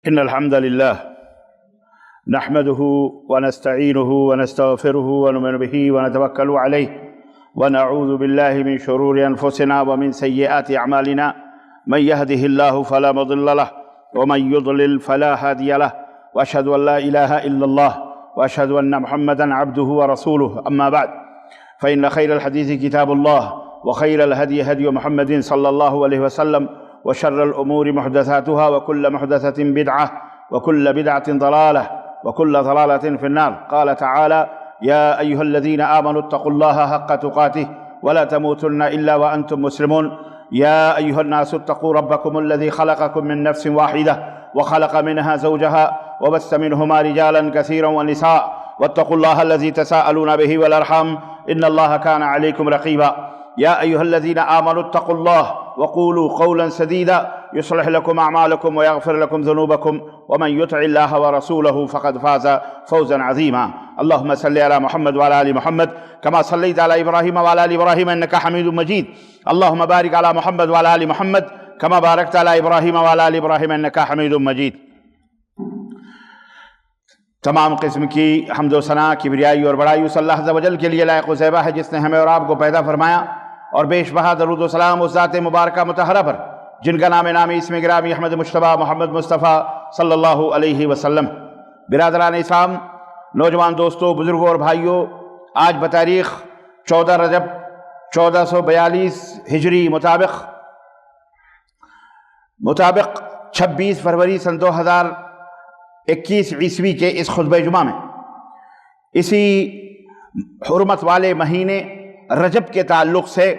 إن الحمد لله نحمده ونستعينه ونستغفره ونؤمن به ونتوكل عليه ونعوذ بالله من شرور أنفسنا ومن سيئات أعمالنا من يهده الله فلا مضل له ومن يضلل فلا هادي له وأشهد أن لا إله إلا الله وأشهد أن محمدًا عبده ورسوله أما بعد فإن خير الحديث كتاب الله وخير الهدي هدي محمد صلى الله عليه وسلم وشر الأمور محدثاتها وكل محدثة بدعة وكل بدعة ضلالة وكل ضلالة في النار. قال تعالى: يا أيها الذين آمنوا اتقوا الله حق تقاته ولا تموتن إلا وأنتم مسلمون. يا أيها الناس اتقوا ربكم الذي خلقكم من نفس واحدة وخلق منها زوجها وبث منهما رجالا كثيرا ونساء واتقوا الله الذي تساءلون به والأرحام إن الله كان عليكم رقيبا. يا أيها الذين آمنوا اتقوا الله وقولوا قولا سديدا يصلح لكم أعمالكم ويغفر لكم ذنوبكم ومن يطع الله ورسوله فقد فاز فوزا عظيما. اللهم صل على محمد وعلى آل محمد كما صليت على إبراهيم وعلى آل إبراهيم إنك حميد مجيد. اللهم بارك على محمد وعلى آل محمد كما باركت على إبراهيم وعلى آل إبراهيم إنك حميد مجيد. تمام قسم کی حمد و ثنا، کبریائی اور بڑائی اس اللہ عز و جل کے لیے لائق و زیبا ہے جس نے ہمیں اور آپ کو پیدا فرمایا، اور بیش بہا درود و سلام اس ذات مبارکہ مطہرہ پر جن کا نام نامی اسم گرامی احمد مجتبیٰ محمد مصطفیٰ صلی اللہ علیہ وسلم. برادران اسلام، نوجوان دوستوں، بزرگوں اور بھائیوں، آج بتاریخ 14 رجب 1442 ہجری مطابق 26 فروری سن 2021 عیسوی کے اس خطبہ جمعہ میں اسی حرمت والے مہینے رجب کے تعلق سے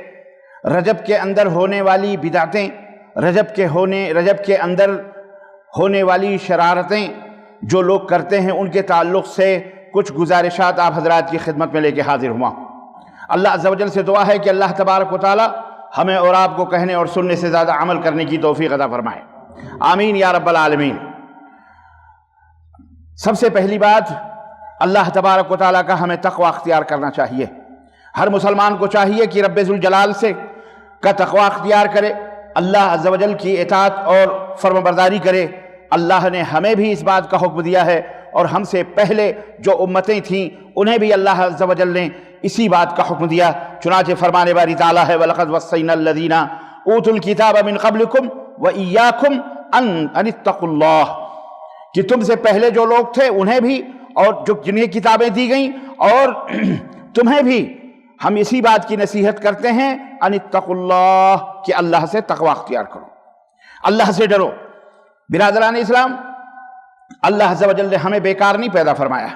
رجب کے اندر ہونے والی بدعتیں، رجب کے اندر ہونے والی شرارتیں جو لوگ کرتے ہیں ان کے تعلق سے کچھ گزارشات آپ حضرات کی خدمت میں لے کے حاضر ہوا. اللہ عز و جل سے دعا ہے کہ اللہ تبارک و تعالی ہمیں اور آپ کو کہنے اور سننے سے زیادہ عمل کرنے کی توفیق عطا فرمائے. آمین یا رب العالمین. سب سے پہلی بات، اللہ تبارک و تعالیٰ کا ہمیں تقوی اختیار کرنا چاہیے. ہر مسلمان کو چاہیے کہ رب ذوالجلال سے کا تقوی اختیار کرے، اللہ عز و جل کی اطاعت اور فرمانبرداری کرے. اللہ نے ہمیں بھی اس بات کا حکم دیا ہے، اور ہم سے پہلے جو امتیں تھیں انہیں بھی اللہ عز و جل نے اسی بات کا حکم دیا. چنانچہ فرمانے باری تعالیٰ ہے: وَلَقَدْ وَصَّيْنَا الَّذِينَ أُوتُوا الْكِتَابَ مِنْ قَبْلِكُمْ وَإِيَّاكُمْ أَنِ اتَّقُوا اللَّهَ، کہ تم سے پہلے جو لوگ تھے انہیں بھی اور جنہیں کتابیں دی گئیں اور تمہیں بھی ہم اسی بات کی نصیحت کرتے ہیں ان اتقوا اللہ، کہ اللہ سے تقوی اختیار کرو، اللہ سے ڈرو. برادران اسلام، اللہ عز و جل نے ہمیں بیکار نہیں پیدا فرمایا،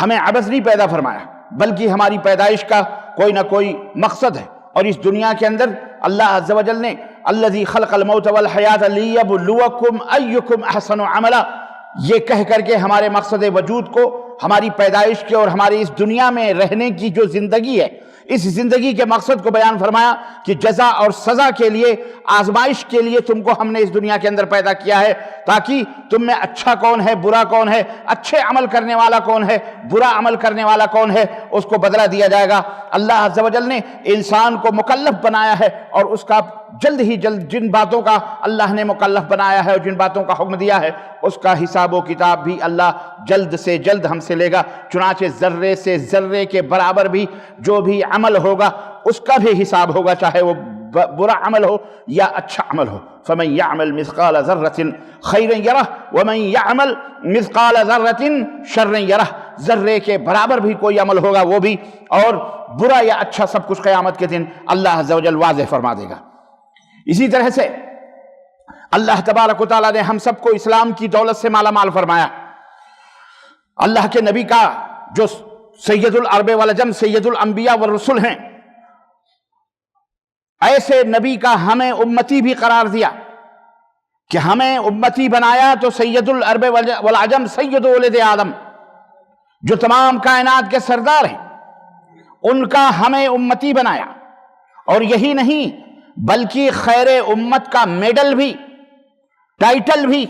ہمیں عبث نہیں پیدا فرمایا، بلکہ ہماری پیدائش کا کوئی نہ کوئی مقصد ہے. اور اس دنیا کے اندر اللہ عز و جل نے الذی خلق الموت والحیات لیبلوکم ایکم احسن عملا، یہ کہہ کر کے ہمارے مقصد وجود کو، ہماری پیدائش کے اور ہماری اس دنیا میں رہنے کی جو زندگی ہے، اس زندگی کے مقصد کو بیان فرمایا کہ جزا اور سزا کے لیے، آزمائش کے لیے تم کو ہم نے اس دنیا کے اندر پیدا کیا ہے، تاکہ تم میں اچھا کون ہے، برا کون ہے، اچھے عمل کرنے والا کون ہے، برا عمل کرنے والا کون ہے، اس کو بدلہ دیا جائے گا. اللہ عز و جل نے انسان کو مکلف بنایا ہے، اور اس کا جلد ہی جلد جن باتوں کا اللہ نے مکلف بنایا ہے اور جن باتوں کا حکم دیا ہے اس کا حساب و کتاب بھی اللہ جلد سے جلد ہم سے لے گا. چنانچہ ذرے سے ذرے کے برابر بھی جو بھی عمل ہوگا اس کا بھی حساب ہوگا، چاہے وہ برا عمل ہو یا اچھا عمل ہو. فَمَنْ يَعْمَلْ مِثْقَالَ ذَرَّةٍ خَيْرًا يَرَهُ وَمَنْ يَعْمَلْ مِثْقَالَ ذَرَّةٍ شَرًّا يَرَهُ، ذرے کے برابر بھی کوئی عمل ہوگا وہ بھی، اور برا یا اچھا سب کچھ قیامت کے دن اللہ عز و جل واضح فرما دے گا. اسی طرح سے اللہ تبارک و تعالیٰ نے ہم سب کو اسلام کی دولت سے مالا مال فرمایا. اللہ کے نبی کا جو سید العرب والعجم، سید الانبیاء والرسل ہیں، ایسے نبی کا ہمیں امتی بھی قرار دیا کہ ہمیں امتی بنایا تو سید العرب والعجم، سید ولد آدم، جو تمام کائنات کے سردار ہیں، ان کا ہمیں امتی بنایا. اور یہی نہیں بلکہ خیر امت کا میڈل بھی، ٹائٹل بھی،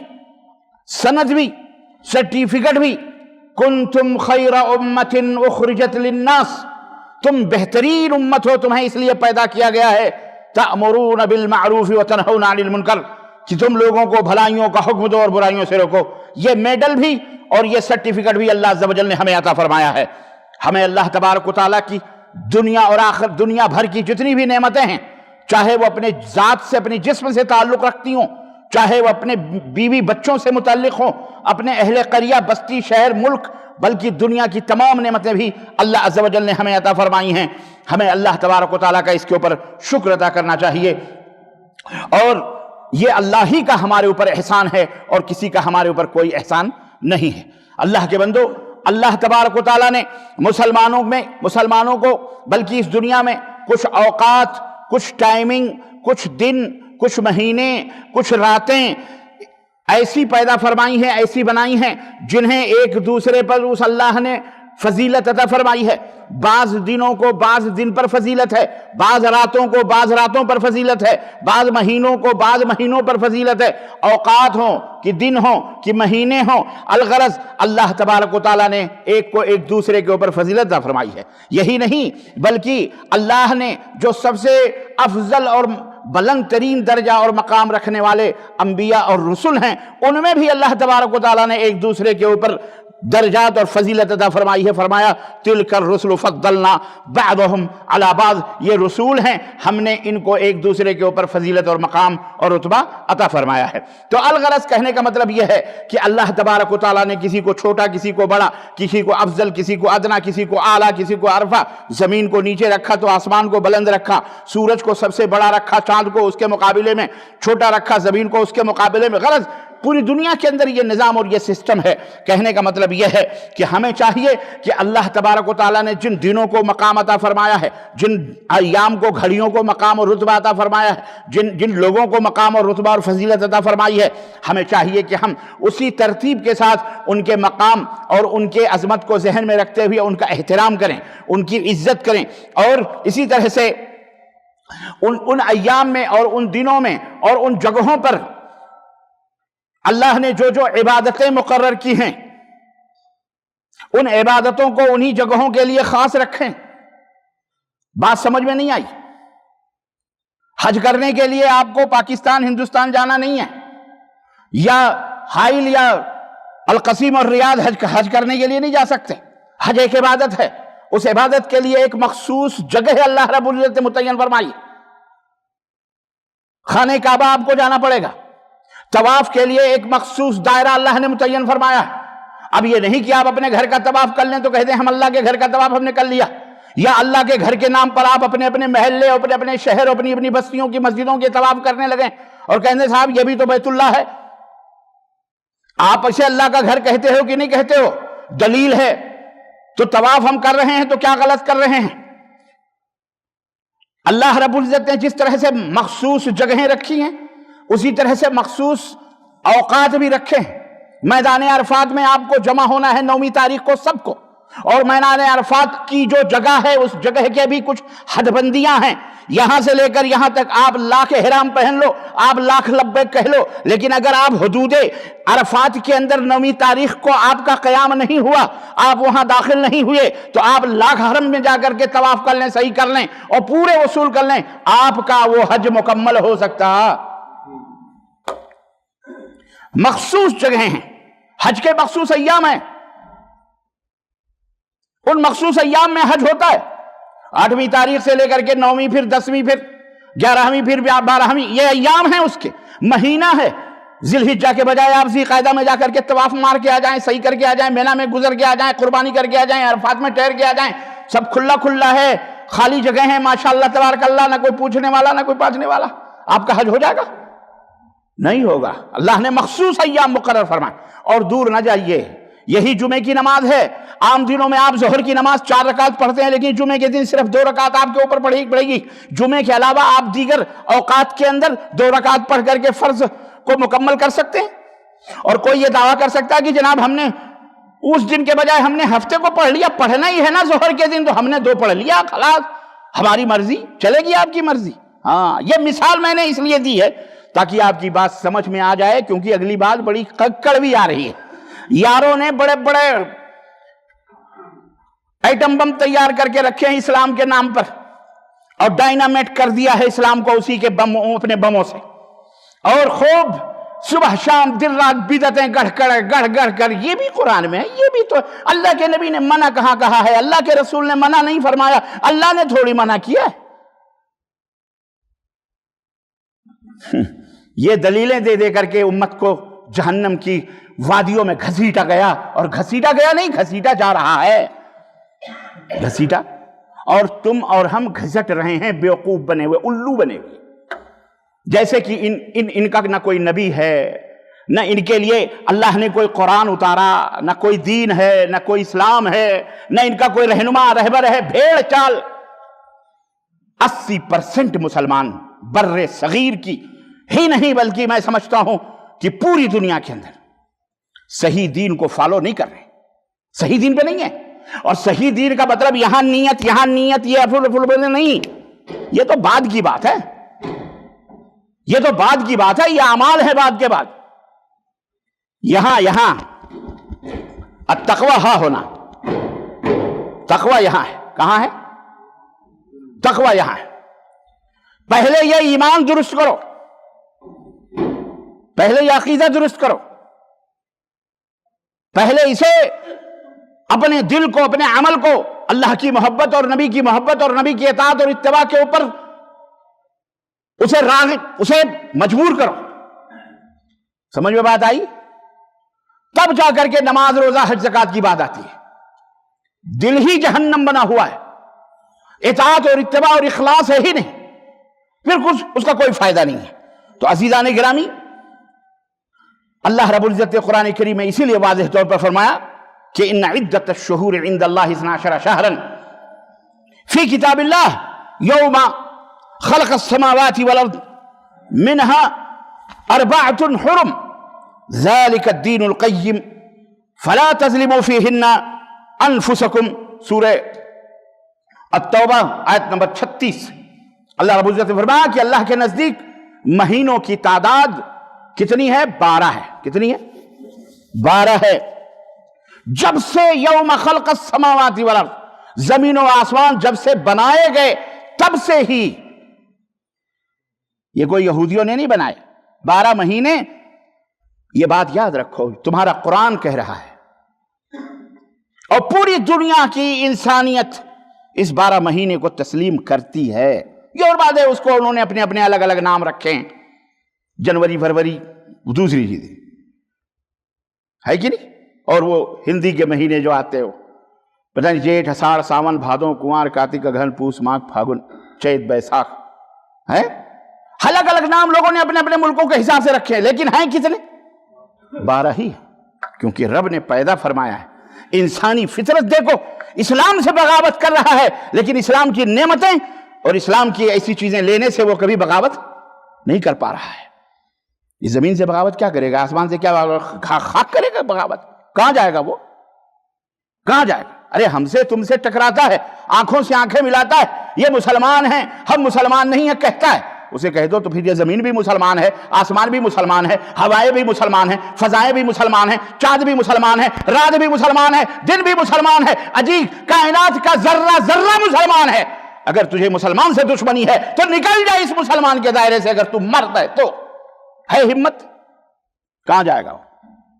سند بھی، سرٹیفکیٹ بھی، کنتم خیر امت اخرجت للناس، تم بہترین امت ہو، تمہیں اس لیے پیدا کیا گیا ہے، تأمرون بالمعروف وتنہون عن المنکر، کہ تم لوگوں کو بھلائیوں کا حکم دو اور برائیوں سے روکو، یہ میڈل بھی اور یہ سرٹیفکیٹ بھی اللہ عز و جل نے ہمیں عطا فرمایا ہے۔ ہمیں اللہ تبارک و تعالیٰ کی دنیا اور آخر دنیا بھر کی جتنی بھی نعمتیں ہیں، چاہے وہ اپنے ذات سے اپنے جسم سے تعلق رکھتی ہوں، چاہے وہ اپنے بیوی بچوں سے متعلق ہوں، اپنے اہل قریہ بستی شہر ملک، بلکہ دنیا کی تمام نعمتیں بھی اللہ عز و جل نے ہمیں عطا فرمائی ہیں۔ ہمیں اللہ تبارک و تعالیٰ کا اس کے اوپر شکر ادا کرنا چاہیے، اور یہ اللہ ہی کا ہمارے اوپر احسان ہے اور کسی کا ہمارے اوپر کوئی احسان نہیں ہے۔ اللہ کے بندو، اللہ تبارک و تعالیٰ نے مسلمانوں کو بلکہ اس دنیا میں کچھ اوقات، کچھ ٹائمنگ، کچھ دن، کچھ مہینے، کچھ راتیں ایسی پیدا فرمائی ہیں، ایسی بنائی ہیں جنہیں ایک دوسرے پر اس اللہ نے فضیلت عطا فرمائی ہے۔ بعض دنوں کو بعض دن پر فضیلت ہے، بعض راتوں کو بعض راتوں پر فضیلت ہے، بعض مہینوں کو بعض مہینوں پر فضیلت ہے، اوقات ہوں کہ دن ہوں کہ مہینے ہوں، الغرض اللہ تبارک و تعالیٰ نے ایک کو ایک دوسرے کے اوپر فضیلت عطا فرمائی ہے۔ یہی نہیں بلکہ اللہ نے جو سب سے افضل اور بلند ترین درجہ اور مقام رکھنے والے انبیاء اور رسل ہیں، ان میں بھی اللہ تبارک و تعالیٰ نے ایک دوسرے کے اوپر درجات اور فضیلت عطا فرمائی ہے۔ فرمایا تلک الرسل فضلنا بعضهم علی بعض، یہ رسول ہیں، ہم نے ان کو ایک دوسرے کے اوپر فضیلت اور مقام اور رتبہ عطا فرمایا ہے۔ تو الغرض کہنے کا مطلب یہ ہے کہ اللہ تبارک و تعالیٰ نے کسی کو چھوٹا، کسی کو بڑا، کسی کو افضل، کسی کو ادنا، کسی کو اعلیٰ، کسی کو عرفہ، زمین کو نیچے رکھا تو آسمان کو بلند رکھا، سورج کو سب سے بڑا رکھا، چاند کو اس کے مقابلے میں چھوٹا رکھا، زمین کو اس کے مقابلے میں۔ غرض پوری دنیا کے اندر یہ نظام اور یہ سسٹم ہے۔ کہنے کا مطلب یہ ہے کہ ہمیں چاہیے کہ اللہ تبارک و تعالیٰ نے جن دنوں کو مقام عطا فرمایا ہے، جن ایام کو، گھڑیوں کو مقام اور رتبہ عطا فرمایا ہے، جن لوگوں کو مقام اور رتبہ اور فضیلت عطا فرمائی ہے، ہمیں چاہیے کہ ہم اسی ترتیب کے ساتھ ان کے مقام اور ان کے عظمت کو ذہن میں رکھتے ہوئے ان کا احترام کریں، ان کی عزت کریں، اور اسی طرح سے ان ایام میں اور ان دنوں میں اور ان جگہوں پر اللہ نے جو جو عبادتیں مقرر کی ہیں، ان عبادتوں کو انہی جگہوں کے لیے خاص رکھیں۔ بات سمجھ میں نہیں آئی؟ حج کرنے کے لیے آپ کو پاکستان ہندوستان جانا نہیں ہے، یا حائل یا القصیم اور ریاض حج کرنے کے لیے نہیں جا سکتے۔ حج ایک عبادت ہے، اس عبادت کے لیے ایک مخصوص جگہ اللہ رب العزت نے متعین فرمائی۔ خانہ کعبہ آپ کو جانا پڑے گا، طواف کے لیے ایک مخصوص دائرہ اللہ نے متعین فرمایا۔ اب یہ نہیں کہ آپ اپنے گھر کا طواف کر لیں تو کہتے ہیں ہم اللہ کے گھر کا طواف ہم نے کر لیا، یا اللہ کے گھر کے نام پر آپ اپنے اپنے محلے، اپنے اپنے شہر، اپنی اپنی بستیوں کی مسجدوں کے طواف کرنے لگیں اور کہتے ہیں صاحب یہ بھی تو بیت اللہ ہے۔ آپ اسے اللہ کا گھر کہتے ہو کہ نہیں کہتے ہو؟ دلیل ہے۔ تو طواف ہم کر رہے ہیں تو کیا غلط کر رہے ہیں؟ اللہ رب العزت نے جس طرح سے مخصوص جگہیں رکھی ہیں، اسی طرح سے مخصوص اوقات بھی رکھے ہیں۔ میدان عرفات میں آپ کو جمع ہونا ہے 9 تاریخ کو سب کو، اور میدان عرفات کی جو جگہ ہے اس جگہ کے بھی کچھ حد بندیاں ہیں۔ یہاں سے لے کر یہاں تک آپ لاکھ احرام پہن لو، آپ لاکھ لبیک کہہ لو، لیکن اگر آپ حدود عرفات کے اندر 9 تاریخ کو آپ کا قیام نہیں ہوا، آپ وہاں داخل نہیں ہوئے، تو آپ لاکھ حرم میں جا کر کے طواف کر لیں، صحیح کر لیں اور پورے وصول کر لیں، آپ کا وہ حج مکمل ہو سکتا۔ مخصوص جگہیں ہیں، حج کے مخصوص ایام ہیں، ان مخصوص ایام میں حج ہوتا ہے۔ 8ویں تاریخ سے لے کر کے 9ویں، پھر 10ویں، پھر 11ویں، پھر 12ویں، یہ ایام ہیں، اس کے مہینہ ہے۔ ذی الحجہ کے بجائے آپ ذی قعدہ میں جا کر کے طواف مار کے آ جائیں، صحیح کر کے آ جائیں، مینا میں گزر کے آ جائیں، قربانی کر کے آ جائیں، عرفات میں ٹھہر کے آ جائیں، سب کھلا کھلا ہے، خالی جگہ ہے، ماشاءاللہ تبارک اللہ، نہ کوئی پوچھنے والا نہ کوئی پاچھنے والا۔ آپ کا حج ہو جائے گا؟ نہیں ہوگا۔ اللہ نے مخصوص ایام مقرر فرمائے۔ اور دور نہ جائیے، یہی جمعے کی نماز ہے۔ عام دنوں میں آپ ظہر کی نماز 4 رکعت پڑھتے ہیں، لیکن جمعے کے دن صرف 2 رکعت آپ کے اوپر پڑے گی۔ جمعے کے علاوہ آپ دیگر اوقات کے اندر 2 رکعت پڑھ کر کے فرض کو مکمل کر سکتے ہیں۔ اور کوئی یہ دعویٰ کر سکتا ہے کہ جناب ہم نے اس دن کے بجائے ہم نے ہفتے کو پڑھ لیا، پڑھنا ہی ہے نا ظہر کے دن، تو ہم نے 2 پڑھ لیا، خلاص ہماری مرضی، چلے گی آپ کی مرضی۔ ہاں، یہ مثال میں نے اس لیے دی ہے تاکہ آپ کی بات سمجھ میں آ جائے، کیونکہ اگلی بات بڑی کڑوی آ رہی ہے۔ یاروں نے بڑے بڑے ایٹم بم تیار کر کے رکھے ہیں اسلام کے نام پر، اور ڈائنامیٹ کر دیا ہے اسلام کو اسی کے اپنے بموں سے۔ اور خوب صبح شام دن رات بدعتیں گڑھ گڑھ کر، یہ بھی قرآن میں ہے، یہ بھی تو اللہ کے نبی نے منع کہاں کہا ہے؟ اللہ کے رسول نے منع نہیں فرمایا، اللہ نے تھوڑی منع کیا ہے۔ یہ دلیلیں دے دے کر کے امت کو جہنم کی وادیوں میں گھسیٹا گیا، اور گھسیٹا گیا نہیں، گھسیٹا جا رہا ہے، گھسیٹا، اور تم اور ہم گھسٹ رہے ہیں بیوقوف بنے ہوئے، الو بنے ہوئے، جیسے کہ ان کا نہ کوئی نبی ہے، نہ ان کے لیے اللہ نے کوئی قرآن اتارا، نہ کوئی دین ہے، نہ کوئی اسلام ہے، نہ ان کا کوئی رہنما رہبر ہے، بھیڑ چال۔ 80% مسلمان بر صغیر کی ہی نہیں بلکہ میں سمجھتا ہوں کہ پوری دنیا کے اندر صحیح دین کو فالو نہیں کر رہے، صحیح دین پہ نہیں ہے۔ اور صحیح دین کا مطلب یہاں نیت یہ افل نہیں، یہ تو بعد کی بات ہے، یہ تو بعد کی بات ہے، یہ اعمال ہے بعد کے بعد۔ یہاں التقوی ہاں ہونا، تقوی یہاں ہے، کہاں ہے؟ تقوی یہاں ہے۔ پہلے یہ ایمان درست کرو، پہلے یہ عقیدہ درست کرو، پہلے اسے اپنے دل کو، اپنے عمل کو اللہ کی محبت اور نبی کی محبت اور نبی کی اطاعت اور اتباع کے اوپر اسے راغب، اسے مجبور کرو۔ سمجھ میں بات آئی؟ تب جا کر کے نماز روزہ حج زکات کی بات آتی ہے۔ دل ہی جہنم بنا ہوا ہے، اطاعت اور اتباع اور اخلاص ہے ہی نہیں، پھر کچھ اس کا کوئی فائدہ نہیں ہے۔ تو عزیزان گرامی، اللہ رب العزت نے قرآن کریم میں اسی لیے واضح طور پر فرمایا کہ ان عدت الشہور عند اللہ 12 شہرا فی کتاب اللہ یوم خلق السماوات والارض منها 4 حرم ذلك الدین القیم فلا تظلموا فیہن انفسکم۔ سورہ التوبہ آیت نمبر 36۔ اللہ رب العزت نے فرمایا کہ اللہ کے نزدیک مہینوں کی تعداد کتنی ہے؟ 12 ہے۔ کتنی ہے؟ 12 ہے۔ جب سے یوم خلق السماوات والارض، زمین و آسمان جب سے بنائے گئے تب سے ہی، یہ کوئی یہودیوں نے نہیں بنائے، 12 مہینے۔ یہ بات یاد رکھو، تمہارا قرآن کہہ رہا ہے، اور پوری دنیا کی انسانیت اس 12 مہینے کو تسلیم کرتی ہے۔ یہ اور بات ہے، اس کو انہوں نے اپنے اپنے الگ الگ نام رکھے ہیں، جنوری فروری دوسری چیز ہے کہ نہیں؟ اور وہ ہندی کے مہینے جو آتے ہو، پتہ نہیں جیٹھ اساڑھ ساون بھادو کنوار کارتک اگہن پوس ماگھ پھاگن چیت بیساکھ ہے، الگ الگ نام لوگوں نے اپنے اپنے ملکوں کے حساب سے رکھے ہیں، لیکن ہیں کتنے؟ 12 ہی، کیونکہ رب نے پیدا فرمایا ہے۔ انسانی فطرت دیکھو، اسلام سے بغاوت کر رہا ہے، لیکن اسلام کی نعمتیں اور اسلام کی ایسی چیزیں لینے سے وہ کبھی بغاوت نہیں کر پا رہا ہے۔ یہ زمین سے بغاوت کیا کرے گا؟ آسمان سے کیا خاک کرے گا بغاوت؟ کہاں جائے گا وہ؟ کہاں جائے گا؟ ارے ہم سے تم سے ٹکراتا ہے، آنکھوں سے آنکھیں ملاتا ہے، یہ مسلمان ہیں، ہم مسلمان نہیں ہیں کہتا ہے، اسے کہہ دو تو پھر یہ زمین بھی مسلمان ہے، آسمان بھی مسلمان ہے، ہوائیں بھی مسلمان ہیں، فضائیں بھی مسلمان ہیں، چاند بھی مسلمان ہے، رات بھی مسلمان ہے، دن بھی مسلمان ہے، عجیب کائنات کا ذرہ ذرہ مسلمان ہے۔ اگر تجھے مسلمان سے دشمنی ہے تو نکل جائے اس مسلمان کے دائرے سے، اگر تم مرد ہے تو۔ ہے ہمت؟ کہاں جائے گا وہ؟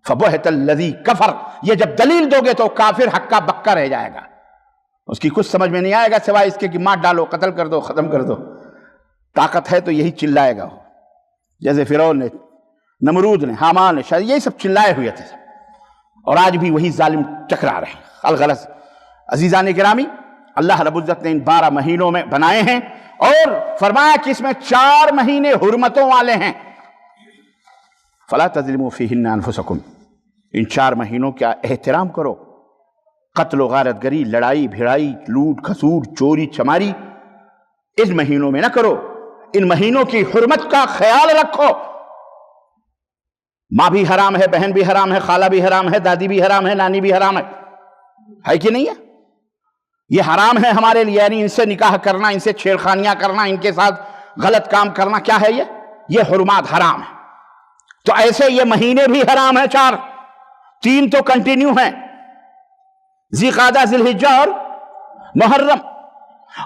فَبُہِتَ الَّذِي كَفَرَ، یہ جب دلیل دو گے تو کافر ہکا بکا رہ جائے گا، اس کی کچھ سمجھ میں نہیں آئے گا سوائے اس کے کہ مار ڈالو، قتل کر دو، ختم کر دو۔ طاقت ہے تو یہی چلائے گا، جیسے فرعون نے، نمرود نے، حامان نے، شاید یہی سب چلائے ہوئے تھے، اور آج بھی وہی ظالم ٹکرا رہے ہیں۔ الغرض عزیزان گرامی، اللہ رب العزت نے ان 12 مہینوں میں بنائے ہیں، اور فرمایا کہ اس میں 4 مہینے حرمتوں والے ہیں۔ فلا تظلموا فیہن انفسکم، ان 4 مہینوں کا احترام کرو۔ قتل و غارت گری، لڑائی بھیڑائی، لوٹ کھسوٹ، چوری چماری ان مہینوں میں نہ کرو۔ ان مہینوں کی حرمت کا خیال رکھو۔ ماں بھی حرام ہے، بہن بھی حرام ہے، خالہ بھی حرام ہے، دادی بھی حرام ہے، نانی بھی حرام ہے کہ نہیں ہے؟ یہ حرام ہے ہمارے لیے، یعنی ان سے نکاح کرنا، ان سے چھیڑخانیاں کرنا، ان کے ساتھ غلط کام کرنا، کیا ہے یہ حرمات حرام ہے۔ تو ایسے یہ مہینے بھی حرام ہیں 4، 3 تو کنٹینیو ہیں، ذی قعدہ، ذی الحجہ اور محرم۔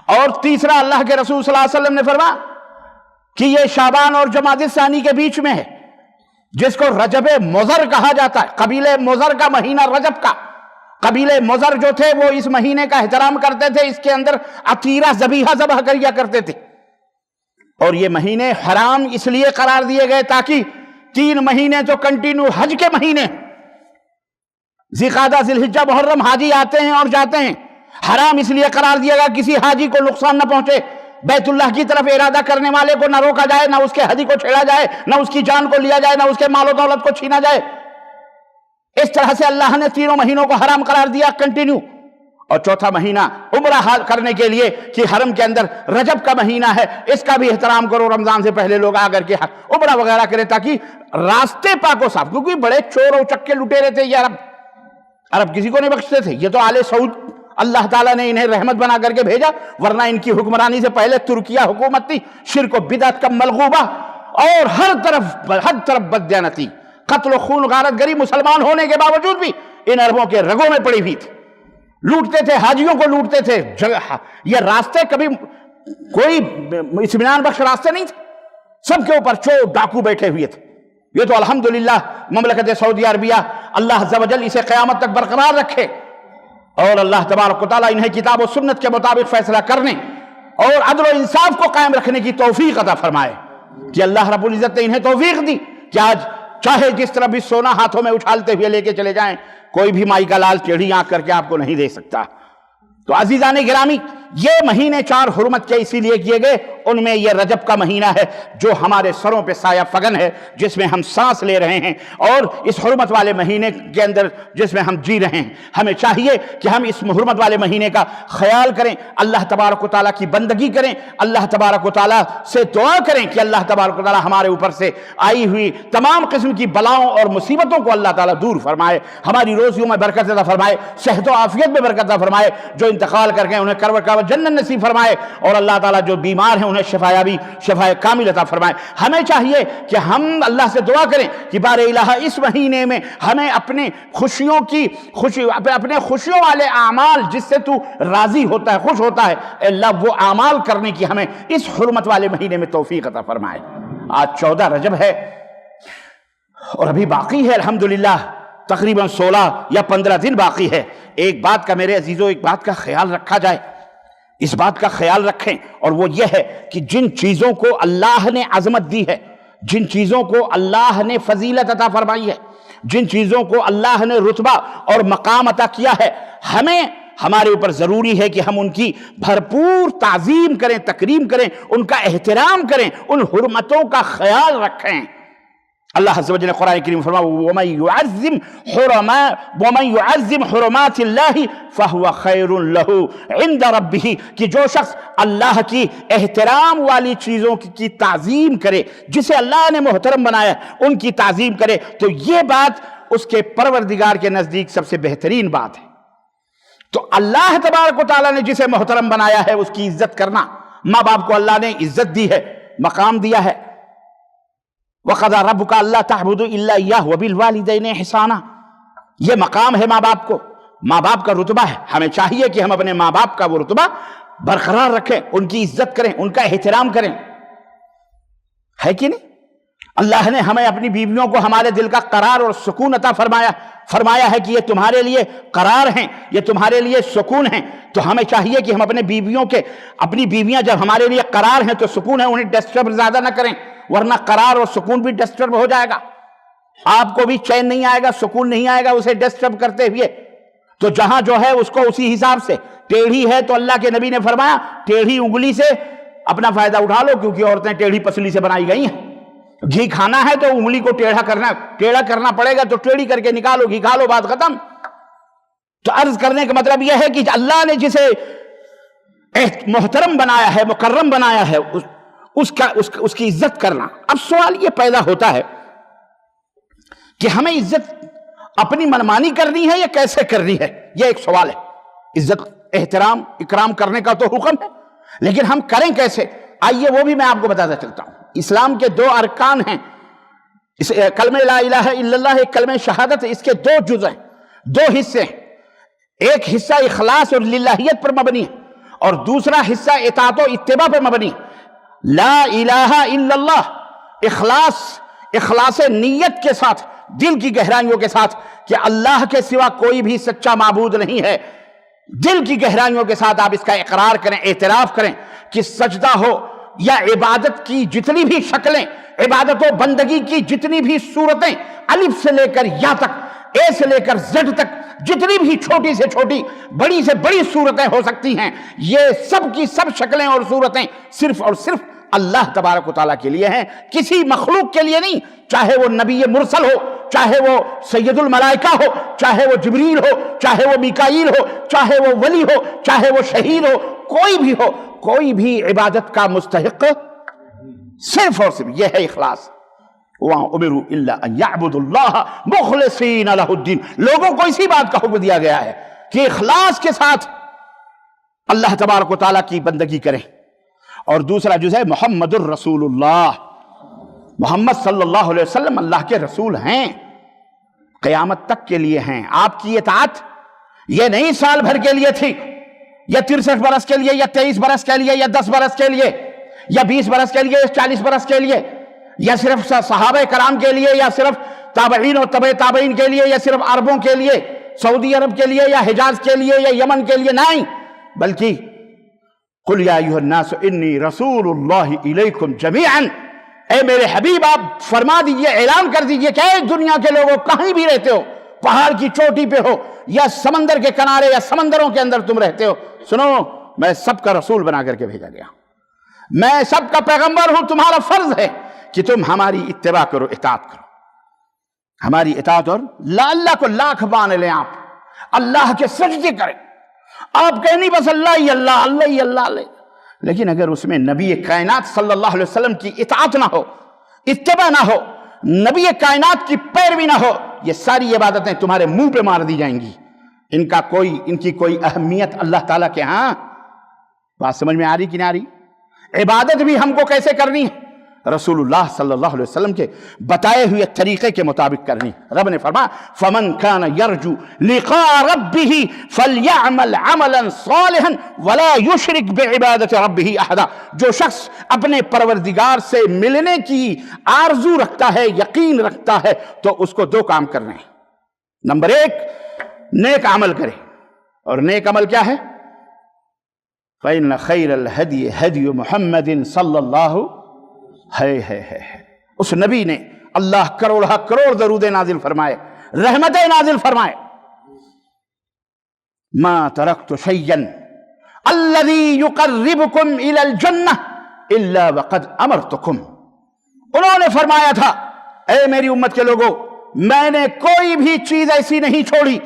اور تیسرا اللہ کے رسول صلی اللہ علیہ وسلم نے فرمایا کہ یہ شعبان اور جمادی الثانی کے بیچ میں ہے، جس کو رجب مضر کہا جاتا ہے، قبیلہ مضر کا مہینہ رجب کا۔ قبیلہ مضر جو تھے وہ اس مہینے کا احترام کرتے تھے، اس کے اندر عقیرہ ذبیحہ ذبح کیا کرتے تھے، اور یہ مہینے حرام اس لیے قرار دیے گئے تاکہ 3 مہینے تو کنٹینیو حج کے مہینے، ذی قعدہ ذی الحجہ محرم، حاجی آتے ہیں اور جاتے ہیں، حرام اس لیے قرار دیا گیا کسی حاجی کو نقصان نہ پہنچے، بیت اللہ کی طرف ارادہ کرنے والے کو نہ روکا جائے، نہ اس کے حدی کو چھیڑا جائے، نہ اس کی جان کو لیا جائے، نہ اس کے مال و دولت کو چھینا جائے۔ اس طرح سے اللہ نے 3 مہینوں کو حرام قرار دیا کنٹینیو، اور چوتھا مہینہ عمرہ کرنے کے لیے کہ حرم کے اندر رجب کا مہینہ ہے، اس کا بھی احترام کرو، رمضان سے پہلے لوگ آ کر کے عمرہ وغیرہ کریں تاکہ راستے پاک و صاف، کیونکہ بڑے چور و چکے لٹیرے تھے یہ عرب کسی کو نہیں بخشتے تھے، یہ تو آل سعود اللہ تعالیٰ نے انہیں رحمت بنا کر کے بھیجا، ورنہ ان کی حکمرانی سے پہلے ترکیہ حکومت تھی، شرک و بدعت کا ملغوبہ، اور ہر طرف بددیانتی، قتل و خون غارت گری، مسلمان ہونے کے باوجود بھی ان عربوں کے رگوں میں پڑی ہوئی تھی، لوٹتے تھے، حاجیوں کو لوٹتے تھے، یہ راستے کبھی کوئی اطمینان بخش راستے نہیں تھے، سب کے اوپر چور ڈاکو بیٹھے ہوئے تھے۔ یہ تو الحمدللہ مملکت سعودی عربیہ اللہ عز و جل اسے قیامت تک برقرار رکھے، اور اللہ تبارک و تعالیٰ انہیں کتاب و سنت کے مطابق فیصلہ کرنے اور عدل و انصاف کو قائم رکھنے کی توفیق عطا فرمائے، کہ اللہ رب العزت نے انہیں توفیق دی کہ آج چاہے جس طرح بھی سونا ہاتھوں میں اچھالتے ہوئے لے کے چلے جائیں، کوئی بھی مائی کا لال ٹیڑھی آنکھ کر کے آپ کو نہیں دے سکتا۔ تو عزیزان گرامی، یہ مہینے 4 حرمت کے اسی لیے کیے گئے، ان میں یہ رجب کا مہینہ ہے جو ہمارے سروں پہ سایہ فگن ہے، جس میں ہم سانس لے رہے ہیں، اور اس حرمت والے مہینے کے اندر جس میں ہم جی رہے ہیں، ہمیں چاہیے کہ ہم اس حرمت والے مہینے کا خیال کریں، اللہ تبارک و تعالیٰ کی بندگی کریں، اللہ تبارک و تعالیٰ سے دعا کریں کہ اللہ تبارک و تعالیٰ ہمارے اوپر سے آئی ہوئی تمام قسم کی بلاؤں اور مصیبتوں کو اللہ تعالیٰ دور فرمائے، ہماری روزیوں میں برکت عطا فرمائے، صحت و عافیت میں برکت عطا فرمائے، جو انتقال کر گئے انہیں کروٹ کعبہ جنت نصیب فرمائے، اور اللہ تعالیٰ جو بیمار ہیں انہیں شفا کامل عطا فرمائے۔ ہمیں چاہیے کہ ہم اللہ سے دعا کریں کہ بار الہ اس مہینے میں ہمیں اپنے خوشیوں والے اعمال جس سے تو راضی ہوتا ہے، خوش ہوتا ہے، اللہ وہ اعمال کرنے کی ہمیں اس حرمت والے مہینے میں توفیق عطا فرمائے۔ آج 14 رجب ہے اور ابھی باقی ہے الحمدللہ تقریباً 16 یا 15 دن باقی ہے۔ ایک بات کا میرے عزیزوں، ایک بات کا خیال رکھا جائے، اس بات کا خیال رکھیں، اور وہ یہ ہے کہ جن چیزوں کو اللہ نے عظمت دی ہے، جن چیزوں کو اللہ نے فضیلت عطا فرمائی ہے، جن چیزوں کو اللہ نے رتبہ اور مقام عطا کیا ہے، ہمارے اوپر ضروری ہے کہ ہم ان کی بھرپور تعظیم کریں، تکریم کریں، ان کا احترام کریں، ان حرمتوں کا خیال رکھیں۔ اللہ عز و جل نے قرآن کریم فرمایا وَمَن يُعَظِّمْ حُرُمَاتِ اللَّهِ فَهُوَ خَيْرٌ لَهُ عِنْدَ رَبِّهِ، کہ جو شخص اللہ کی احترام والی چیزوں کی تعظیم کرے، جسے اللہ نے محترم بنایا ان کی تعظیم کرے، تو یہ بات اس کے پروردگار کے نزدیک سب سے بہترین بات ہے۔ تو اللہ تبارک و تعالیٰ نے جسے محترم بنایا ہے اس کی عزت کرنا، ماں باپ کو اللہ نے عزت دی ہے، مقام دیا ہے، وَقَضَى رَبُّكَ أَلَّا تَعْبُدُوا إِلَّا إِيَّاهُ وَبِالْوَالِدَيْنِ إِحْسَانًا، یہ مقام ہے ماں باپ کو، ماں باپ کا رتبہ ہے، ہمیں چاہیے کہ ہم اپنے ماں باپ کا وہ رتبہ برقرار رکھیں، ان کی عزت کریں، ان کا احترام کریں، ہے کہ نہیں؟ اللہ نے ہمیں اپنی بیویوں کو ہمارے دل کا قرار اور سکون عطا فرمایا ہے کہ یہ تمہارے لیے قرار ہیں، یہ تمہارے لیے سکون ہیں، تو ہمیں چاہیے کہ ہم اپنی بیویاں جب ہمارے لیے قرار ہیں تو سکون ہے، انہیں ڈسٹرب زیادہ نہ کریں، ورنہ قرار اور سکون بھی ڈسٹرب ہو جائے گا، آپ کو بھی چین نہیں آئے گا، سکون نہیں آئے گا اسے ڈسٹرب کرتے ہوئے۔ تو جہاں جو ہے اس کو اسی حساب سے، ٹیڑھی ہے تو اللہ کے نبی نے فرمایا ٹیڑھی انگلی سے اپنا فائدہ اٹھا لو، کیونکہ عورتیں ٹیڑھی پسلی سے بنائی گئی ہیں، گھی کھانا ہے تو انگلی کو ٹیڑھا کرنا پڑے گا، تو ٹیڑھی کر کے نکالو، گھی کھا لو، بات ختم۔ تو عرض کرنے کا مطلب یہ ہے کہ اللہ نے جسے محترم بنایا ہے، مکرم بنایا ہے، اس کی عزت کرنا۔ اب سوال یہ پیدا ہوتا ہے کہ ہمیں عزت اپنی منمانی کرنی ہے یا کیسے کرنی ہے، یہ ایک سوال ہے۔ عزت، احترام، اکرام کرنے کا تو حکم ہے، لیکن ہم کریں کیسے؟ آئیے وہ بھی میں آپ کو بتاتا چلتا ہوں۔ اسلام کے 2 ارکان ہیں، کلمہ لا الہ الا اللہ، ایک کلمہ شہادت ہے، اس کے 2 جز ہیں، 2 حصے ہیں، ایک حصہ اخلاص اور للہیت پر مبنی ہے، اور دوسرا حصہ اطاعت و اتباع پر مبنی ہے۔ لا الہ الا اللہ، اخلاص نیت کے ساتھ، دل کی گہرائیوں کے ساتھ کہ اللہ کے سوا کوئی بھی سچا معبود نہیں ہے، دل کی گہرائیوں کے ساتھ آپ اس کا اقرار کریں، اعتراف کریں کہ سجدہ ہو یا عبادت کی جتنی بھی شکلیں، عبادت و بندگی کی جتنی بھی صورتیں، الف سے لے کر یا تک، اے سے لے کر زد تک، جتنی بھی چھوٹی سے چھوٹی، بڑی سے بڑی صورتیں ہو سکتی ہیں، یہ سب کی سب شکلیں اور صورتیں صرف اور صرف اللہ تبارک و تعالیٰ کے لیے ہیں، کسی مخلوق کے لیے نہیں، چاہے وہ نبی مرسل ہو، چاہے وہ سید الملائکہ ہو، چاہے وہ جبریل ہو، چاہے وہ میکائیل ہو، چاہے وہ ولی ہو، چاہے وہ شہید ہو، کوئی بھی ہو، کوئی بھی عبادت کا مستحق صرف اور صرف یہ ہے اخلاص۔ وَمَا أُمِرُوا إِلَّا أَن يَعْبُدُوا اللَّهَ مُخْلِصِينَ لَهُ الدِّينَ، لوگوں کو اسی بات کا حکم دیا گیا ہے کہ اخلاص کے ساتھ اللہ تبارک و تعالیٰ کی بندگی کریں۔ اور دوسرا جز ہے محمد الرسول اللہ، محمد صلی اللہ علیہ وسلم اللہ کے رسول ہیں، قیامت تک کے لیے ہیں۔ آپ کی اطاعت یہ نہیں سال بھر کے لیے تھی، یا 63 برس کے لیے، یا 23 برس کے لیے، یا 10 برس کے لیے، یا 20 برس کے لیے، یا 40 برس کے لیے، یا صرف صحابہ کرام کے لیے، یا صرف تابعین و تبع تابعین کے لیے، یا صرف عربوں کے لیے، سعودی عرب کے لیے، یا حجاز کے لیے، یا یمن کے لیے، نہیں، بلکہ قُلْ يَا أَيُّهَا النَّاسُ إِنِّي رَسُولُ اللَّهِ إِلَيْكُمْ جَمِيعًا، اے میرے حبیب آپ فرما دیجئے، اعلان کر دیجئے کہ اے دنیا کے لوگوں کہیں بھی رہتے ہو، پہاڑ کی چوٹی پہ ہو یا سمندر کے کنارے یا سمندروں کے اندر تم رہتے ہو، سنو میں سب کا رسول بنا کر کے بھیجا گیا، میں سب کا پیغمبر ہوں، تمہارا فرض ہے کہ تم ہماری اتباع کرو، اطاعت کرو، ہماری اطاعت، اور اللہ کو لاکھ مان لیں، آپ اللہ کے سجدے کریں، آپ کہیں نہیں بس اللہ ہی اللہ، اللہ ہی اللہ، لیکن اگر اس میں نبی کائنات صلی اللہ علیہ وسلم کی اطاعت نہ ہو، اتباع نہ ہو، نبی کائنات کی پیروی نہ ہو، یہ ساری عبادتیں تمہارے منہ پہ مار دی جائیں گی، ان کی کوئی اہمیت اللہ تعالیٰ کے ہاں؟ بات سمجھ میں آ رہی کہ نہیں آ رہی؟ عبادت بھی ہم کو کیسے کرنی ہے؟ رسول اللہ صلی اللہ علیہ وسلم کے بتائے ہوئے طریقے کے مطابق کرنی۔ رب نے فرمایا فَمَنْ كَانَ يَرْجُو لِقَاءَ رَبِّهِ فَلْيَعْمَلْ عَمَلًا صَالِحًا وَلَا يُشْرِكْ بِعِبَادَةِ رَبِّهِ أَحَدًا، جو شخص اپنے پروردگار سے ملنے کی آرزو رکھتا ہے، یقین رکھتا ہے، تو اس کو دو کام کرنے ہیں۔ نمبر 1، نیک عمل کرے، اور نیک عمل کیا ہے؟ فَإِنَّ خَيْرَ الْهَدْيِ هَدْيُ مُحَمَّدٍ صلی اللہ ہے اس نبی نے اللہ کروڑ درود نازل فرمائے، رحمتیں نازل فرمائے۔ ما ترکت شیئا الذی یقربکم الی الجنہ الا وقد امرتکم، انہوں نے فرمایا تھا اے میری امت کے لوگوں، میں نے کوئی بھی چیز ایسی نہیں چھوڑی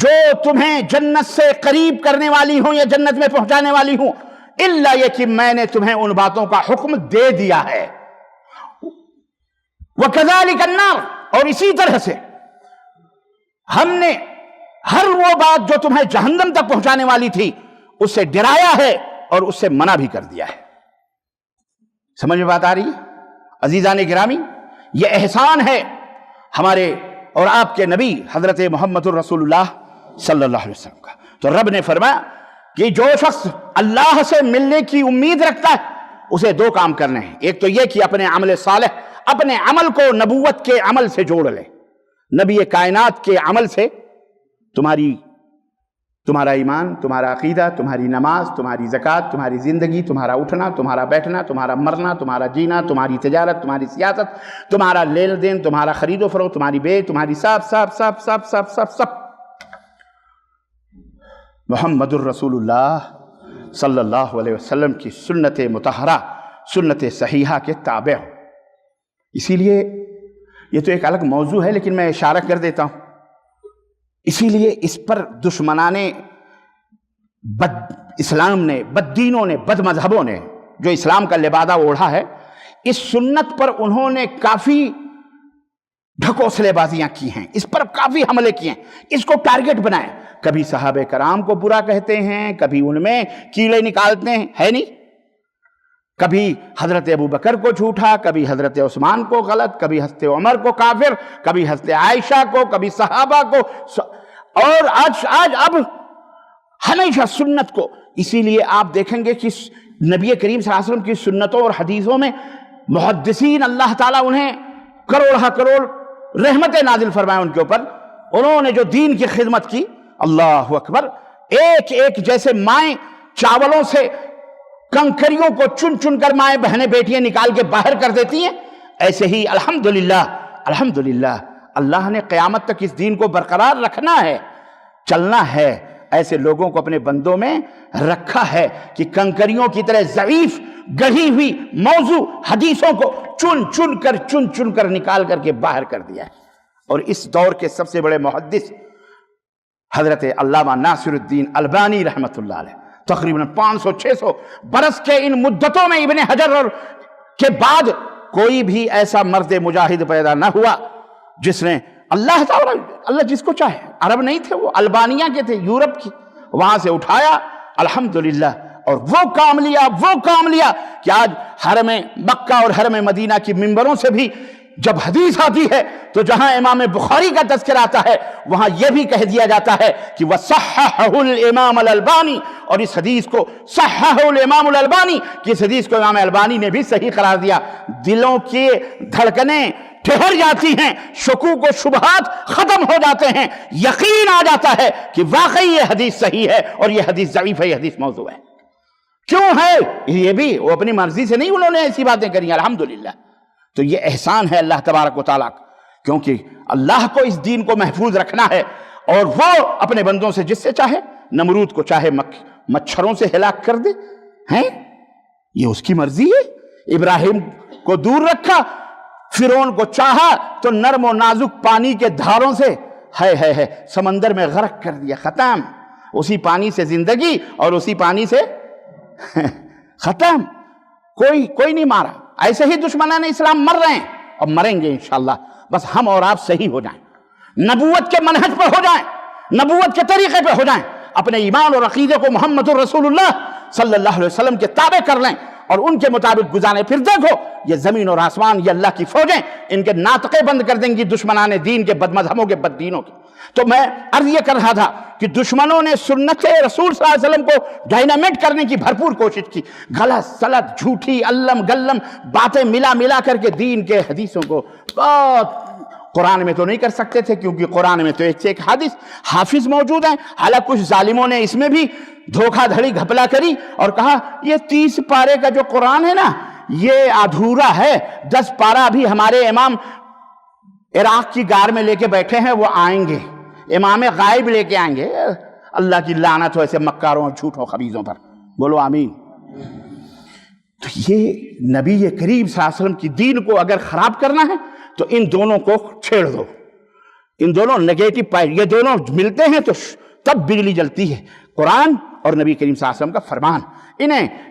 جو تمہیں جنت سے قریب کرنے والی ہوں یا جنت میں پہنچانے والی ہوں، الا یہ کہ میں نے تمہیں ان باتوں کا حکم دے دیا ہے۔ وَكَذَلِكَ النَّارِ، اور اسی طرح سے ہم نے ہر وہ بات جو تمہیں جہنم تک پہنچانے والی تھی اس سے ڈرایا ہے اور اس سے منع بھی کر دیا ہے۔ سمجھ میں بات آ رہی ہے؟ عزیزان گرامی، یہ احسان ہے ہمارے اور آپ کے نبی حضرت محمد الرسول اللہ صلی اللہ علیہ وسلم کا۔ تو رب نے فرمایا کہ جو شخص اللہ سے ملنے کی امید رکھتا ہے اسے دو کام کرنے ہیں۔ ایک تو یہ کہ اپنے عمل صالح، اپنے عمل کو نبوت کے عمل سے جوڑ لے، نبی کائنات کے عمل سے تمہارا ایمان، تمہارا عقیدہ، تمہاری نماز، تمہاری زکوٰۃ، تمہاری زندگی، تمہارا اٹھنا، تمہارا بیٹھنا، تمہارا مرنا، تمہارا جینا، تمہاری تجارت، تمہاری سیاست، تمہارا لین دین، تمہارا خرید و فروخت، تمہاری بیع، تمہاری سب محمد الرسول اللہ صلی اللہ علیہ وسلم کی سنت مطہرہ، سنت صحیحہ کے تابع ہو۔ اسی لیے یہ تو ایک الگ موضوع ہے لیکن میں اشارہ کر دیتا ہوں، اسی لیے اس پر دشمنان اسلام نے، بد دینوں نے، بد مذہبوں نے جو اسلام کا لبادہ اوڑھا ہے، اس سنت پر انہوں نے کافی ڈھکوسلے بازیاں کی ہیں، اس پر کافی حملے کیے ہیں، اس کو ٹارگٹ بنائے، کبھی صحابہ کرام کو برا کہتے ہیں، کبھی ان میں کیلے نکالتے ہیں، ہے نہیں؟ کبھی حضرت ابو بکر کو جھوٹا، کبھی حضرت عثمان کو غلط، کبھی حضرت عمر کو کافر، کبھی حضرت عائشہ کو، کبھی صحابہ کو، اور آج اب ہمیشہ سنت کو اسی لیے آپ دیکھیں گے کہ نبی کریم صلی اللہ علیہ وسلم کی سنتوں اور حدیثوں میں محدثین اللہ تعالیٰ انہیں کروڑ کروڑ رحمتیں نازل فرمائیں ان کے اوپر. انہوں نے جو دین کی خدمت کی، اللہ اکبر، ایک ایک جیسے مائیں چاولوں سے کنکریوں کو چن چن کر مائیں بہنیں بیٹیاں نکال کے باہر کر دیتی ہیں، ایسے ہی الحمدللہ الحمدللہ اللہ نے قیامت تک اس دین کو برقرار رکھنا ہے، چلنا ہے. ایسے لوگوں کو اپنے بندوں میں رکھا ہے کہ کنکریوں کی طرح ضعیف گڑھی ہوئی موضوع حدیثوں کو چن چن کر نکال کر کے باہر کر دیا ہے. اور اس دور کے سب سے بڑے محدث حضرت علامہ ناصر الدین البانی رحمۃ اللہ علیہ، تقریباً 500-600 برس کے ان مدتوں میں ابن حجر اور کے بعد کوئی بھی ایسا مرد مجاہد پیدا نہ ہوا جس نے اللہ تعالیٰ، اللہ جس کو چاہے، عرب نہیں تھے وہ، البانیہ کے تھے، یورپ کی، وہاں سے اٹھایا الحمدللہ اور وہ کام لیا کہ آج حرم مکہ اور حرم مدینہ کی ممبروں سے بھی جب حدیث آتی ہے تو جہاں امام بخاری کا تذکرہ آتا ہے وہاں یہ بھی کہہ دیا جاتا ہے کہ وَصَحَّحَهُ الْإِمَامُ الْأَلْبَانِي، اور اس حدیث کو صححہ الامام الالبانی، کہ اس حدیث کو امام البانی نے بھی صحیح قرار دیا. دلوں کی دھڑکنیں ٹھہر جاتی ہیں، شکوک و شبہات ختم ہو جاتے ہیں، یقین آ جاتا ہے کہ واقعی یہ حدیث صحیح ہے اور یہ حدیث ضعیف ہے، یہ حدیث موضوع ہے. کیوں ہے؟ یہ بھی وہ اپنی مرضی سے نہیں انہوں نے ایسی باتیں کری ہیں، الحمدللہ. تو یہ احسان ہے اللہ تبارک و تعالیٰ کا، کیونکہ اللہ کو اس دین کو محفوظ رکھنا ہے اور وہ اپنے بندوں سے جس سے چاہے، نمرود کو چاہے مچھروں سے ہلاک کر دے ہیں، یہ اس کی مرضی ہے. ابراہیم کو دور رکھا، فرعون کو چاہا تو نرم و نازک پانی کے دھاروں سے ہے سمندر میں غرق کر دیا، ختم. اسی پانی سے زندگی اور اسی پانی سے ختم. کوئی نہیں مارا. ایسے ہی دشمنان اسلام مر رہے ہیں اور مریں گے انشاءاللہ. بس ہم اور آپ صحیح ہو جائیں، نبوت کے منہج پر ہو جائیں، نبوت کے طریقے پہ ہو جائیں، اپنے ایمان اور عقیدے کو محمد الرسول اللہ صلی اللہ علیہ وسلم کے تابع کر لیں اور ان کے مطابق گزاریں. پھر دیکھو یہ زمین اور آسمان، یہ اللہ کی فوجیں ان کے ناطقے بند کر دیں گی دشمنان دین کے، بد مذہبوں کے، بد دینوں کے. تو میں عرض یہ کر رہا تھا کہ دشمنوں نے سنت رسول صلی اللہ علیہ وسلم کو ڈائنامیٹ کرنے کی بھرپور کوشش کی. غلط سلط جھوٹی علم گلم باتیں ملا کر کے دین کے حدیثوں کو بہت، قرآن میں تو نہیں کر سکتے تھے کیونکہ قرآن میں تو ایک سے ایک حافظ موجود ہیں. حالانکہ کچھ ظالموں نے اس میں بھی دھوکہ دھڑی گھپلا کری اور کہا یہ 30 پارے کا جو قرآن ہے نا یہ ادھورا ہے، 10 پارہ ابھی ہمارے امام عراق کی غار میں لے کے بیٹھے ہیں، وہ آئیں گے، امام غائب لے کے آئیں گے. اللہ کی لعنت ہو ایسے مکاروں اور جھوٹوں خبیثوں پر. بولو آمین. تو یہ نبی کریم صلی اللہ علیہ وسلم کی دین کو اگر خراب کرنا ہے تو ان دونوں کو چھیڑ دو. ان دونوں نیگیٹو پوائنٹ، یہ دونوں ملتے ہیں تو تب بجلی جلتی ہے. قرآن اور نبی کریم صلی اللہ علیہ وسلم کا فرمان،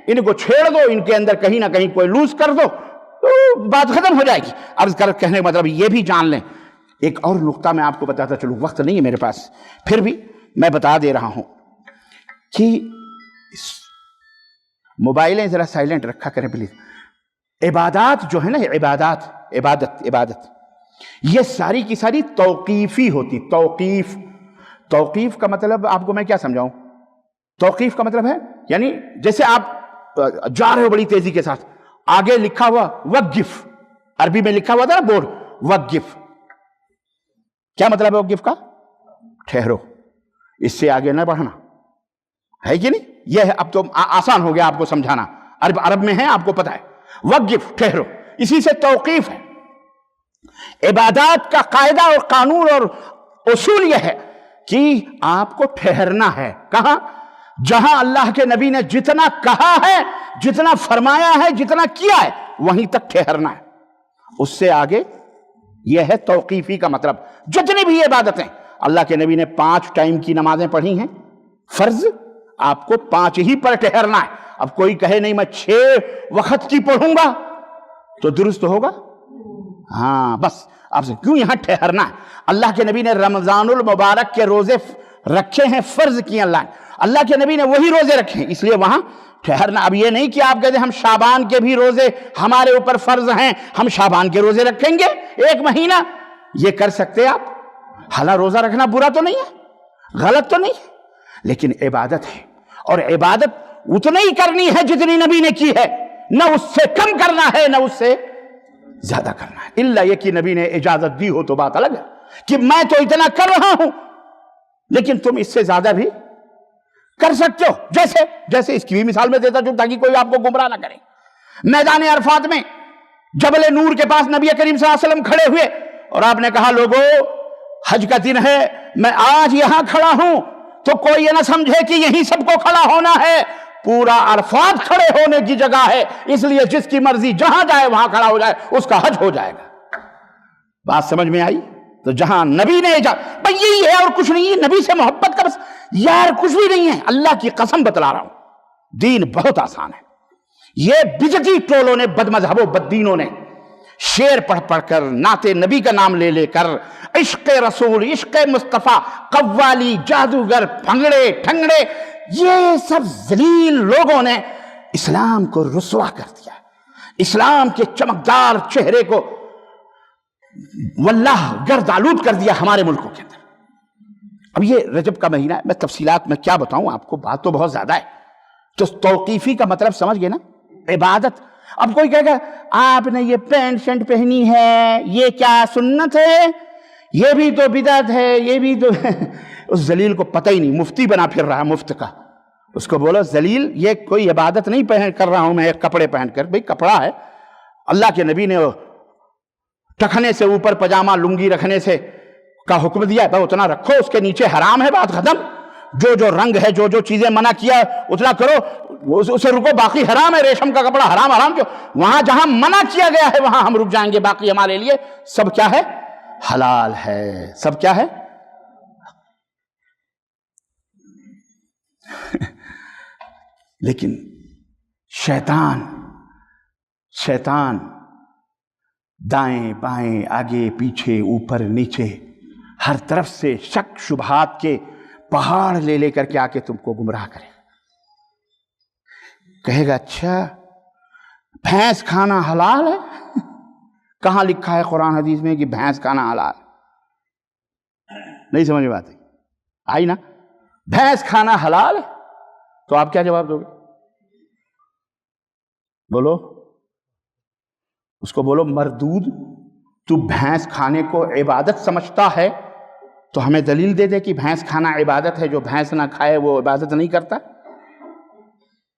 ان کو چھیڑ دو، ان کے اندر کہیں نہ کہیں کوئی لوز کر دو تو بات ختم ہو جائے گی. عرض کر کہنے کا مطلب یہ بھی جان لیں. ایک اور نقطہ میں آپ کو بتاتا چلوں، وقت نہیں ہے میرے پاس، پھر بھی میں بتا دے رہا ہوں کہ موبائلیں ذرا سائلنٹ رکھا کریں پلیز. عبادات جو ہے نا، عبادت یہ ساری کی ساری توقیفی ہوتی. توقیف کا مطلب آپ کو میں کیا سمجھاؤں؟ توقیف کا مطلب ہے یعنی جیسے آپ جا رہے ہو بڑی تیزی کے ساتھ، آگے لکھا ہوا وقف، عربی میں لکھا ہوا تھا نا بورڈ وقف، کیا مطلب ہے وقف کا؟ ٹھہرو، اس سے آگے نہ بڑھنا، ہے کہ نہیں؟ یہ ہے، اب تو آسان ہو گیا آپ کو سمجھانا، عرب میں ہے آپ کو پتا ہے. وقف، ٹھہرو، اسی سے توقیف ہے. عبادات کا قاعدہ اور قانون اور اصول یہ ہے کہ آپ کو ٹھہرنا ہے. کہاں؟ جہاں اللہ کے نبی نے جتنا کہا ہے، جتنا فرمایا ہے، جتنا کیا ہے، وہیں تک ٹھہرنا ہے. اس سے آگے یہ ہے توقیفی کا مطلب. جتنی بھی عبادتیں اللہ کے نبی نے 5 ٹائم کی نمازیں پڑھی ہیں فرض، آپ کو 5 ہی پر ٹھہرنا ہے. اب کوئی کہے نہیں میں 6 وقت کی پڑھوں گا تو درست ہوگا؟ ہاں، بس آپ سے کیوں یہاں ٹھہرنا ہے. اللہ کے نبی نے رمضان المبارک کے روزے رکھے ہیں، فرض کیے اللہ کے نبی نے وہی روزے رکھے ہیں، اس لیے وہاں ٹھہرنا. اب یہ نہیں کہ آپ کہتے ہیں ہم شعبان کے بھی روزے ہمارے اوپر فرض ہیں، ہم شعبان کے روزے رکھیں گے 1 مہینہ. یہ کر سکتے آپ. حالانکہ روزہ رکھنا برا تو نہیں ہے، غلط تو نہیں ہے، لیکن عبادت ہے. اور عبادت اتنی ہی کرنی ہے جتنی نبی نے کی ہے، نہ اس سے کم کرنا ہے نہ اس سے زیادہ کرنا ہے، الا یہ کہ نبی نے اجازت دی ہو تو بات الگ ہے کہ میں تو اتنا کر رہا ہوں لیکن تم اس سے زیادہ بھی کر سکتے ہو۔ جیسے اس کی بھی مثال میں دیتا ہوں تاکہ کوئی آپ کو گمراہ نہ کرے۔ میدان عرفات میں جبل نور کے پاس نبی کریم صلی اللہ علیہ وسلم کھڑے ہوئے اور آپ نے کہا لوگو حج کا دن ہے، میں آج یہاں کھڑا ہوں تو کوئی یہ نہ سمجھے کہ یہیں سب کو کھڑا ہونا ہے، پورا عرفات کھڑے ہونے کی جگہ ہے، اس لیے جس کی مرضی جہاں جائے وہاں کھڑا ہو جائے، اس کا حج ہو جائے گا۔ بات سمجھ میں آئی؟ تو جہاں نبی نے بھئی یہی ہے اور کچھ نہیں ہے، نبی سے محبت کا بس یار کچھ بھی نہیں ہے، اللہ کی قسم بتلا رہا ہوں، دین بہت آسان ہے۔ یہ بدعتی ٹولوں نے، بد مذہبوں بددینوں نے شعر پڑھ پڑھ کر، نعت نبی کا نام لے لے کر، عشق رسول، عشق مصطفیٰ، قوالی، جادوگر، بھنگڑے ٹھنگڑے، یہ سب ذلیل لوگوں نے اسلام کو رسوا کر دیا، اسلام کے چمکدار چہرے کو واللہ گرد آلود کر دیا ہمارے ملکوں کے اندر۔ اب یہ رجب کا مہینہ ہے، میں تفصیلات میں کیا بتاؤں آپ کو، بات تو بہت زیادہ ہے، تو توقیفی کا مطلب سمجھ گئے نا، عبادت۔ اب کوئی کہے گا آپ نے یہ پینٹ شرٹ پہنی ہے، یہ کیا سنت ہے، یہ بھی تو بدعت ہے، یہ بھی تو اس ذلیل کو پتہ ہی نہیں، مفتی بنا پھر رہا مفت کا، اس کو بولو ذلیل یہ کوئی عبادت نہیں پہن کر رہا ہوں میں ایک کپڑے پہن کر، بھئی کپڑا ہے، اللہ کے نبی نے ٹکنے سے اوپر پجامہ لنگی رکھنے سے کا حکم دیا ہے، بھئی اتنا رکھو، اس کے نیچے حرام ہے، بات ختم۔ جو رنگ ہے، جو چیزیں منع کیا اتنا کرو، اسے رکو، باقی حرام ہے، ریشم کا کپڑا حرام کیوں؟ وہاں جہاں منع کیا گیا ہے وہاں ہم رک جائیں گے، باقی ہمارے لیے سب کیا ہے؟ حلال ہے، سب کیا ہے؟ لیکن شیطان دائیں بائیں آگے پیچھے اوپر نیچے ہر طرف سے شک شبہات کے پہاڑ لے کر کے آ کے تم کو گمراہ کرے، کہے گا اچھا بھینس کھانا حلال ہے؟ کہاں لکھا ہے قرآن حدیث میں کہ بھینس کھانا حلال؟ نہیں سمجھ میں آتی؟ آئی نا؟ بھینس کھانا حلال ہے تو آپ کیا جواب دو گے؟ بولو، اس کو بولو مردود، تو بھینس کھانے کو عبادت سمجھتا ہے تو ہمیں دلیل دے دے کہ بھینس کھانا عبادت ہے، جو بھینس نہ کھائے وہ عبادت نہیں کرتا۔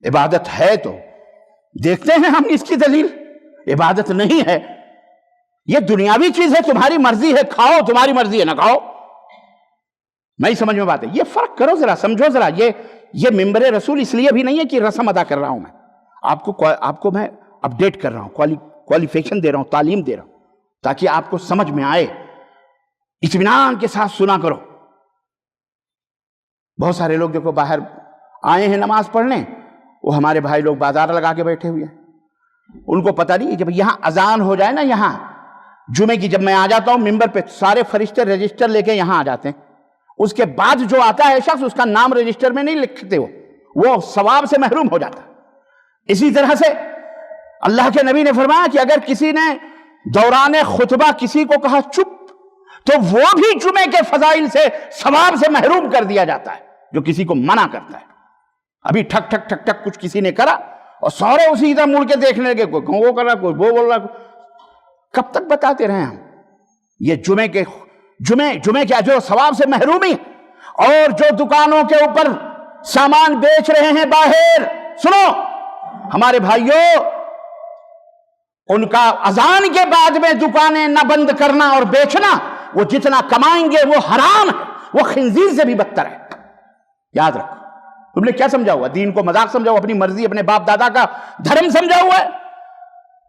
عبادت ہے تو دیکھتے ہیں ہم اس کی دلیل، عبادت نہیں ہے، یہ دنیاوی چیز ہے، تمہاری مرضی ہے کھاؤ، تمہاری مرضی ہے نہ کھاؤ۔ نہیں سمجھ میں بات ہے، یہ فرق کرو ذرا، سمجھو ذرا، یہ ممبر رسول اس لیے بھی نہیں ہے کہ رسم ادا کر رہا ہوں میں، آپ کو میں اپڈیٹ کر رہا ہوں، کوالیفیکیشن دے رہا ہوں، تعلیم دے رہا ہوں، تاکہ آپ کو سمجھ میں آئے، اطمینان کے ساتھ سنا کرو۔ بہت سارے لوگ دیکھو باہر آئے ہیں نماز پڑھنے، وہ ہمارے بھائی لوگ بازار لگا کے بیٹھے ہوئے ہیں، ان کو پتہ نہیں، جب یہاں اذان ہو جائے نا، یہاں جمعے کی جب میں آ جاتا ہوں ممبر پہ، سارے فرشتے رجسٹر لے کے یہاں آ جاتے ہیں، اس کے بعد جو آتا ہے شخص، اس کا نام رجسٹر میں نہیں لکھتے، وہ ثواب سے محروم ہو جاتا۔ اسی طرح سے اللہ کے نبی نے فرمایا کہ اگر کسی نے دوران خطبہ کسی کو کہا چپ، تو وہ بھی جمعے کے فضائل سے ثواب سے محروم کر دیا جاتا ہے، جو کسی کو منع کرتا ہے۔ ابھی ٹھک ٹھک ٹھک ٹھک کچھ کسی نے کرا اور سارے اسی طرح مڑ کے دیکھنے لگے، کوئی وہ کر رہا، کوئی وہ بول رہا، کب تک بتاتے رہے ہم؟ یہ جمعے کے اجر و ثواب سے محرومی۔ اور جو دکانوں کے اوپر سامان بیچ رہے ہیں باہر، سنو ہمارے بھائیوں، ان کا اذان کے بعد میں دکانیں نہ بند کرنا اور بیچنا، وہ جتنا کمائیں گے وہ حرام ہے، وہ خنزیر سے بھی بدتر ہے۔ یاد رکھو، تم نے کیا سمجھا ہوا؟ دین کو مذاق سمجھا ہوا، اپنی مرضی، اپنے باپ دادا کا دھرم سمجھا ہوا ہے،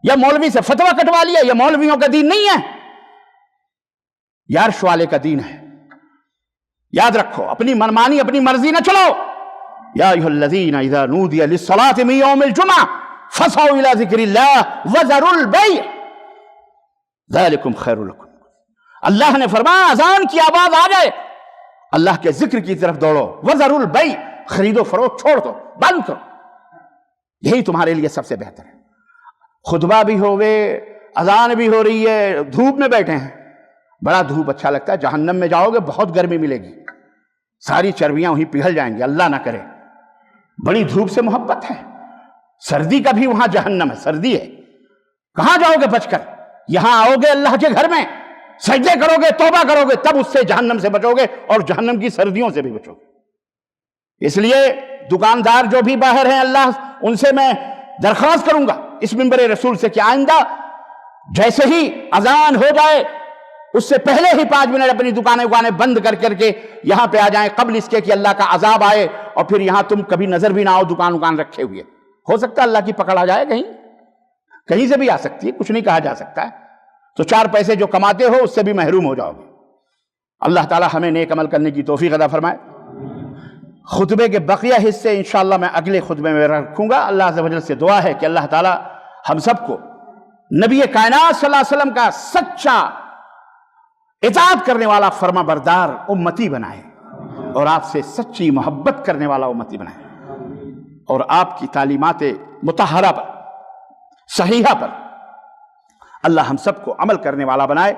یا مولوی سے فتویٰ کٹوا لیا؟ یہ مولویوں کا دین نہیں ہے، یارش والے کا دین ہے۔ یاد رکھو، اپنی منمانی، اپنی مرضی نہ چلو۔ یا ایھا الذین اذا نودی للصلاۃ من یوم الجمعہ فاسعوا الی ذکر اللہ وذروا البیع ذلکم خیر لکم۔ اللہ نے فرمایا اذان کی آواز آ جائے، اللہ کے ذکر کی طرف دوڑو، وذروا البیع، خرید و فروخت چھوڑ دو، بند کرو، یہی تمہارے لیے سب سے بہتر ہے۔ خطبہ بھی ہوئے، اذان بھی ہو رہی ہے، دھوپ میں بیٹھے ہیں، بڑا دھوپ اچھا لگتا ہے، جہنم میں جاؤ گے بہت گرمی ملے گی، ساری چربیاں وہیں پگھل جائیں گی، اللہ نہ کرے۔ بڑی دھوپ سے محبت ہے، سردی کا بھی وہاں جہنم ہے، سردی ہے، کہاں جاؤ گے بچ کر؟ یہاں آؤ گے اللہ کے گھر میں، سجدے کرو گے، توبہ کرو گے، تب اس سے جہنم سے بچو گے اور جہنم کی سردیوں سے بھی بچو گے۔ اس لیے دکاندار جو بھی باہر ہیں، اللہ ان سے میں درخواست کروں گا اس منبر رسول سے کہ آئندہ جیسے ہی اذان ہو جائے اس سے پہلے ہی 5 منٹ اپنی دکانیں بند کر کے یہاں پہ آ جائیں، قبل اس کے کہ اللہ کا عذاب آئے اور پھر یہاں تم کبھی نظر بھی نہ آؤ دکان رکھے ہوئے۔ ہو سکتا ہے اللہ کی پکڑ آ جائے، کہیں سے بھی آ سکتی ہے، کچھ نہیں کہا جا سکتا ہے، تو 4 پیسے جو کماتے ہو اس سے بھی محروم ہو جاؤ گے۔ اللہ تعالی ہمیں نیک عمل کرنے کی توفیق عطا فرمائے۔ خطبے کے بقیہ حصے انشاءاللہ میں اگلے خطبے میں رکھوں گا۔ اللہ عز و جل سے دعا ہے کہ اللہ تعالی ہم سب کو نبی کائنات صلی اللہ علیہ وسلم کا سچا اطاعت کرنے والا فرما بردار امتی بنائے اور آپ سے سچی محبت کرنے والا امتی بنائے اور آپ کی تعلیمات مطہرہ پر، صحیحہ پر اللہ ہم سب کو عمل کرنے والا بنائے،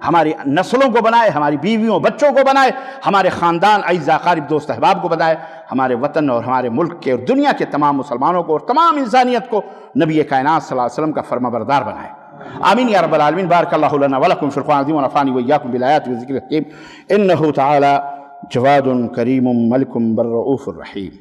ہماری نسلوں کو بنائے، ہماری بیویوں بچوں کو بنائے، ہمارے خاندان اعزاء اقارب دوست احباب کو بنائے، ہمارے وطن اور ہمارے ملک کے اور دنیا کے تمام مسلمانوں کو اور تمام انسانیت کو نبی کائنات صلی اللہ علیہ وسلم کا فرما بردار بنائے۔ آمین یا رب العالمین۔ بارک اللہ لنا ولکم فی القرآن العظیم ونفعني وإياكم بالآیات والذکر الحکیم، انہ تعالی جواد کریم ملک بر رؤوف الرحیم۔